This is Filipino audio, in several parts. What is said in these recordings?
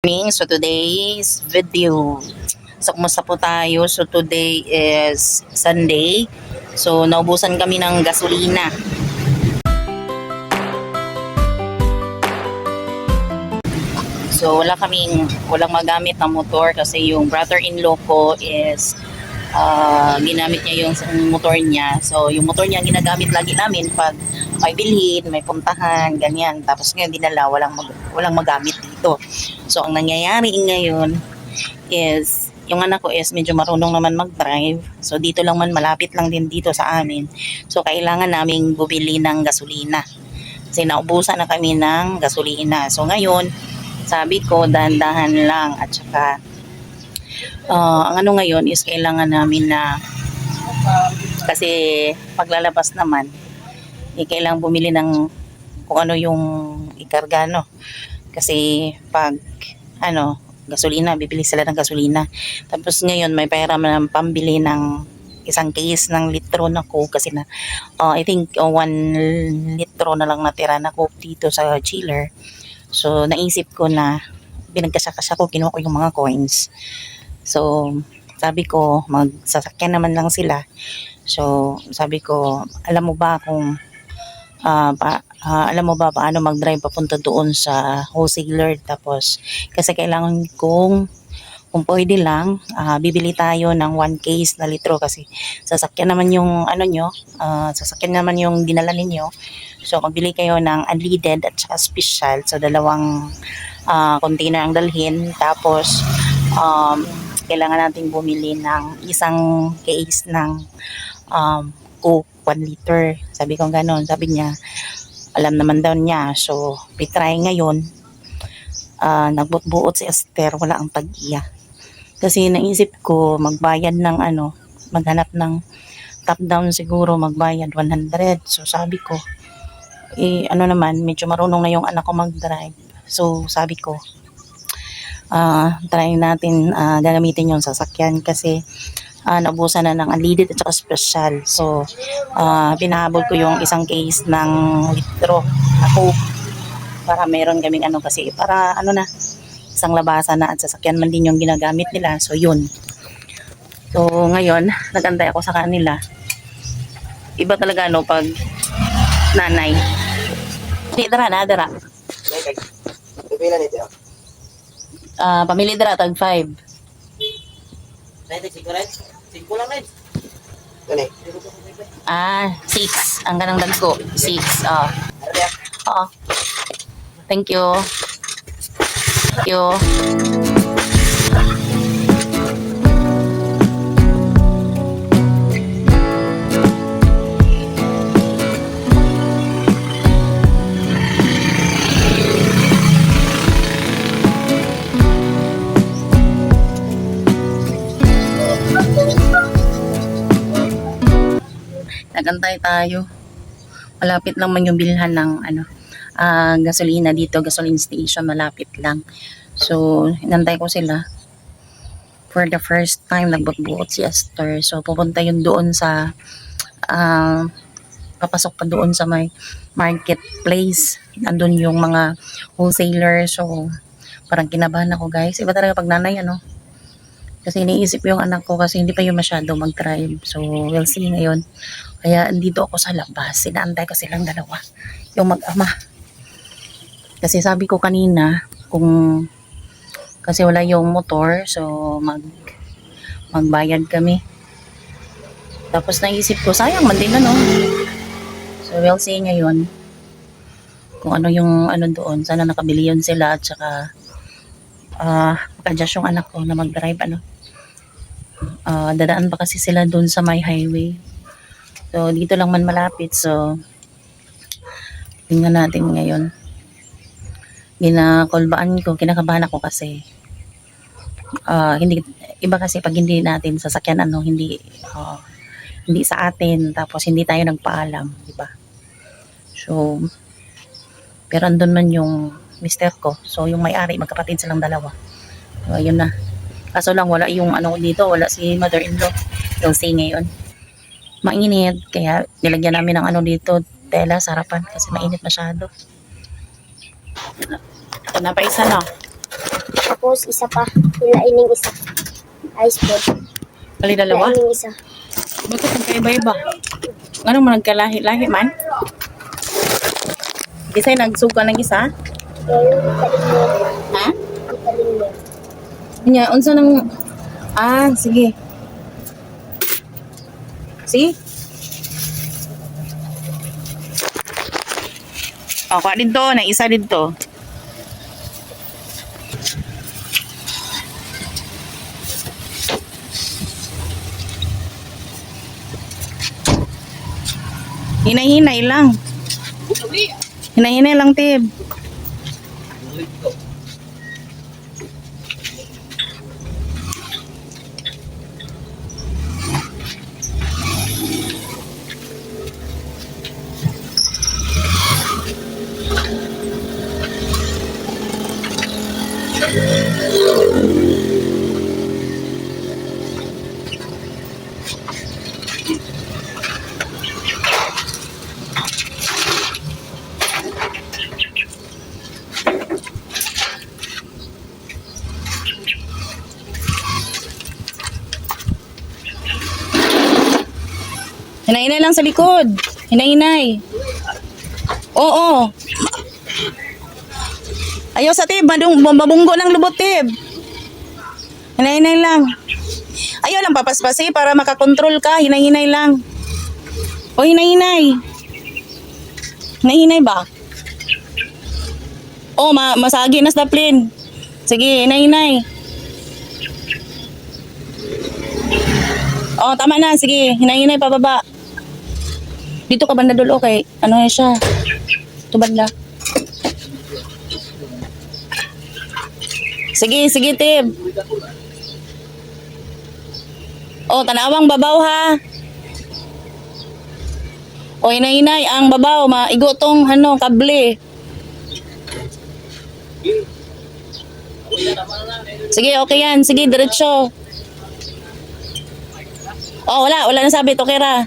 So today's video. So kumusta po tayo? So today is Sunday. So naubusan kami ng gasolina. So walang magamit na motor kasi yung brother-in-law ko is ginamit niya yung motor niya. So yung motor niya ginagamit lagi namin pag may bilhin, may puntahan, ganyan. Tapos ngayon dinala, walang magamit dito. So ang nangyayari ngayon is yung anak ko is medyo marunong naman mag-drive. So dito lang man, malapit lang din dito sa amin. So kailangan naming bumili ng gasolina. Kasi naubusan na kami ng gasolina. So ngayon, sabi ko dahan-dahan lang at saka ang ano ngayon is kailangan namin na kasi paglalabas naman kailangan bumili ng kung ano yung ikarga, no? Kasi pag gasolina, bibili sila ng gasolina. Tapos ngayon may pera ng pambili ng isang case ng litro na Coke kasi na I think 1 litro na lang natira na Coke dito sa chiller. So naisip ko na binagkasya-kasya ko, kinuha ko yung mga coins. So sabi ko magsasakyan naman lang sila. So sabi ko, alam mo ba paano mag-drive papunta doon sa wholesaler? Tapos kasi kailangan kung pwede lang bibili tayo ng 1 case na litro kasi sasakyan naman yung sasakyan naman yung dinala ninyo. So magbili kayo ng unleaded at saka special. So dalawang container ang dalhin. Tapos kailangan nating bumili ng isang case ng Coke 1 liter. Sabi ko gano'n. Sabi niya, alam naman daw niya. So, try ngayon. Nagbuot si Esther, wala ang tag-iya. Kasi naisip ko, magbayad ng maghanap ng top down siguro, magbayad 100. So, sabi ko, naman, medyo marunong na yung anak ko mag-drive. So, sabi ko, try natin gagamitin yung sasakyan kasi naubusan na ng unleaded at saka special. So pinahabol ko yung isang case ng litro na Coke para meron kaming kasi para na isang labasan na at sasakyan man din yung ginagamit nila. So yun. So ngayon nagantay ako sa kanila. Iba talaga pag nanay. Dara. Pila nito. Pamili dara tag 5. Singko lang rin. Gani. 6 ang ganang dagko. 6. Oo. Thank you. Nagantay tayo. Malapit lang man yung bilhan ng gasolina dito, gasoline station, malapit lang. So, inantay ko sila. For the first time, nagbagbuot si Esther. So, pupunta yun doon sa papasok pa doon sa may marketplace. Nandun yung mga wholesaler. So, parang kinabahan ako, guys. Iba talaga pag nanay, kasi iniisip yung anak ko kasi hindi pa yung masyado mag-drive. So, we'll see ngayon. Kaya andito ako sa labas. Sinaantay ko silang dalawa. Yung mag-ama. Kasi sabi ko kanina, kasi wala yung motor, so magbayad kami. Tapos naisip ko, sayang man din So, we'll see ngayon kung ano yung doon. Sana nakabili yun sila at saka maka-adjust yung anak ko na mag-drive dadaan pa kasi sila doon sa may highway. So dito lang man malapit. So tingnan natin ngayon. Ginakolbaan ko, kinakabahan ako kasi hindi iba kasi pag hindi natin sasakyan hindi sa atin, tapos hindi tayo nagpaalam, di ba? So pero andun man yung mister ko. So yung may-ari, magkapatid silang dalawa. So ayun na. Kaso lang wala yung dito, wala si mother-in-law. Yung say ngayon. Mainit, kaya nilagyan namin ng dito, tela sa harapan kasi mainit masyado. Ito na pa isa Tapos isa pa. Hilaining isa. Ice pod. Kali dalawa? Hilaining isa. Bakit ang kaiba-iba? Ano mo nagkalahi-lahi man? Isa'y nagsuka ng isa? Kaya yung italing mo. Ha? Italing mo. Nya, unsa nang... Ah, sige. Sige. O, kuha dito. Na isa dito. Hinay-hinay lang. Hinay-hinay lang, Tib. Hinay-hinay lang sa likod. Hinay-hinay. Oo. Ayaw sa Tib. Mabunggo ng lubot, Tib. Hinay-hinay lang. Ayaw lang papaspasi para makakontrol ka. Hinay-hinay lang. O, hinay-hinay. Hinay-hinay ba? O, masagi na sa plane. Sige, hinay-hinay. O, tama na. Sige, hinay-hinay pababa. Dito ka banda dulo, okay? Ano na siya? Ito banda. Sige, sige, Tib. O, tanawang babaw, ha? O, hinay-hinay. Ang babaw, maigo tong, kable. Sige, okay yan. Sige, diretso. O, wala na sabi. Okay ra.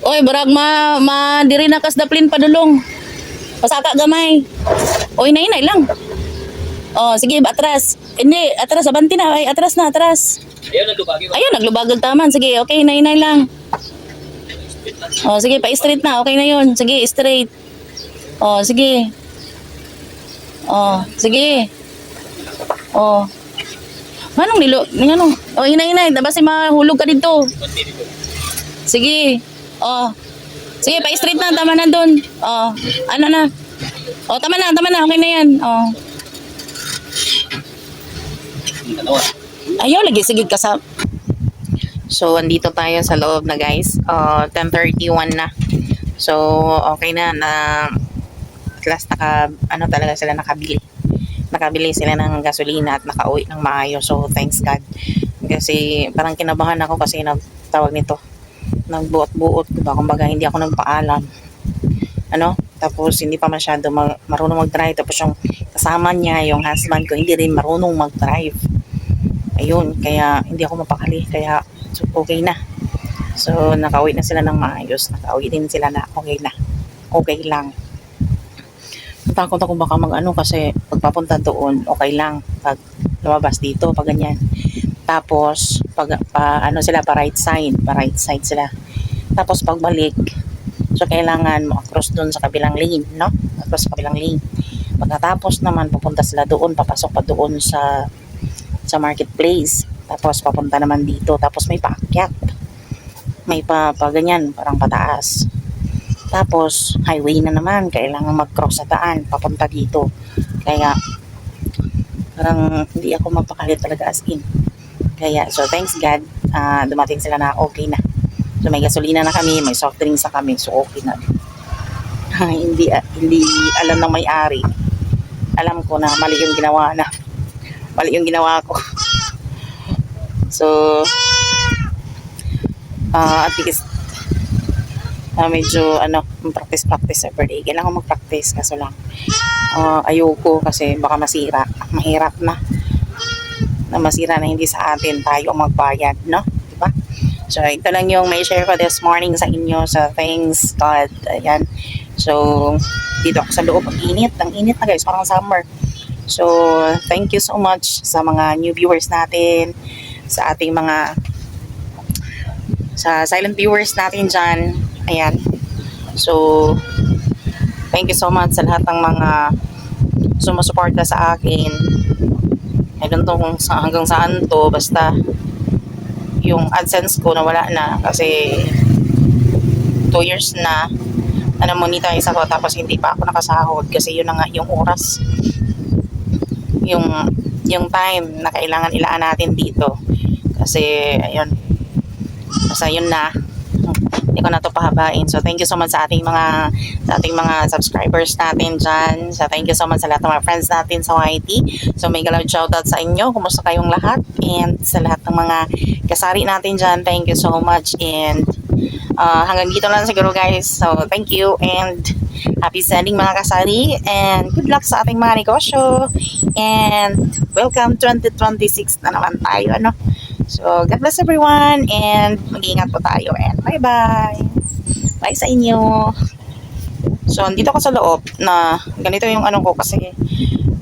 Oy, barag diri na kas daplin padulong. Pasaka gamay. Oy, hinay-hinay lang. Oh, sige, atras. Hindi, atras, abanti na. Ay, atras na, atras. Ayun, naglubagag taman. Sige, okay, hinay-hinay lang. Oh, sige, pa-straight na. Okay na yun. Sige, straight. Oh, sige. Oh, sige. Oh. Manong nganong? Oh, hinay-hinay. Dabas mahulog ka dito. Sige. Oh. Sige, pa-straight na. Tama na dun. Oh. Ano na? Oh, tama na. Okay na yan. Oh. Ayaw, lagi. Sige, kasap. So, andito tayo sa loob na, guys. 10:31 na. So, okay na. At last, talaga sila nakabili. Nakabili sila ng gasolina at nakauwi ng maayos. So, thanks God. Kasi, parang kinabahan ako kasi nagtawag nito. Nagbuot-buot, diba? Kumbaga, hindi ako nagpaalam. Tapos, hindi pa masyado marunong mag-drive. Tapos, yung kasama niya, yung husband ko, hindi rin marunong mag-drive. Ayun, kaya hindi ako mapakali. Kaya, so, okay na. So, nakauwi na sila ng maayos. Nakauwi din sila na okay na. Okay lang. Natakot ako baka kasi pagpapunta doon, okay lang. Pag lumabas dito, pag ganyan. Tapos, sila, pa right side sila. Tapos, pagbalik, so, kailangan mo across doon sa kabilang lane, no? Across sa kabilang lane. Pagkatapos naman, pupunta sila doon, papasok pa doon sa marketplace. Tapos, papunta naman dito. Tapos, may paakyat. May ganyan, parang pataas. Tapos, highway na naman. Kailangan mag-cross sa daan, papunta dito. Kaya, parang hindi ako mapakali talaga as in. Kaya, so thanks God, dumating sila na okay na. So may gasolina na kami, may soft drinks na kami, so okay na. hindi alam ng may-ari. Alam ko na mali yung ginawa ko. So, at least, medyo, practice everyday. Kailangan mag-practice, kaso lang, ayoko kasi baka masira. Mahirap na masira na hindi sa atin tayo magbayad, no? Diba? So, ito lang yung may share ko this morning sa inyo. So, thanks God. Ayan. So, dito ako sa loob. Ang init na guys, parang summer. So, thank you so much sa mga new viewers natin, sa ating mga sa silent viewers natin dyan. Ayan. So, thank you so much sa lahat ng mga sumusuporta sa akin. I don't know kung hanggang saan to, basta yung AdSense ko nawala na kasi 2 years na monetize ako tapos hindi pa ako nakasahod kasi yun na nga yung oras, yung time na kailangan ilaan natin dito kasi ayun, basta yun na, hindi ko na to pahabain. So thank you so much sa ating mga subscribers natin dyan. So thank you so much sa lahat ng mga friends natin sa YT. So may galaw shoutout sa inyo, kumusta kayong lahat, and sa lahat ng mga kasari natin dyan, thank you so much. And hanggang dito lang siguro guys. So thank you and happy selling mga kasari, and good luck sa ating mga negosyo, and welcome 2026 na naman tayo, ano. So God bless everyone, and mag-iingat po tayo, and bye bye. Bye sa inyo. So andito ako sa loob na ganito yung ano ko kasi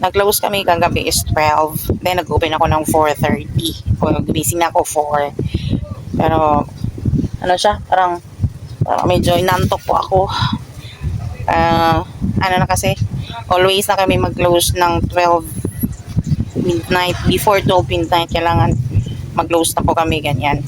nag-close kami kagabi is 12, then nag-open ako ng 4:30. O gumising na ako 4. Pero ano siya, parang medyo inantok po ako. Ano na kasi, always na kami mag-close ng 12 midnight. Before 12 midnight, kailangan mag-close na po kami, ganyan.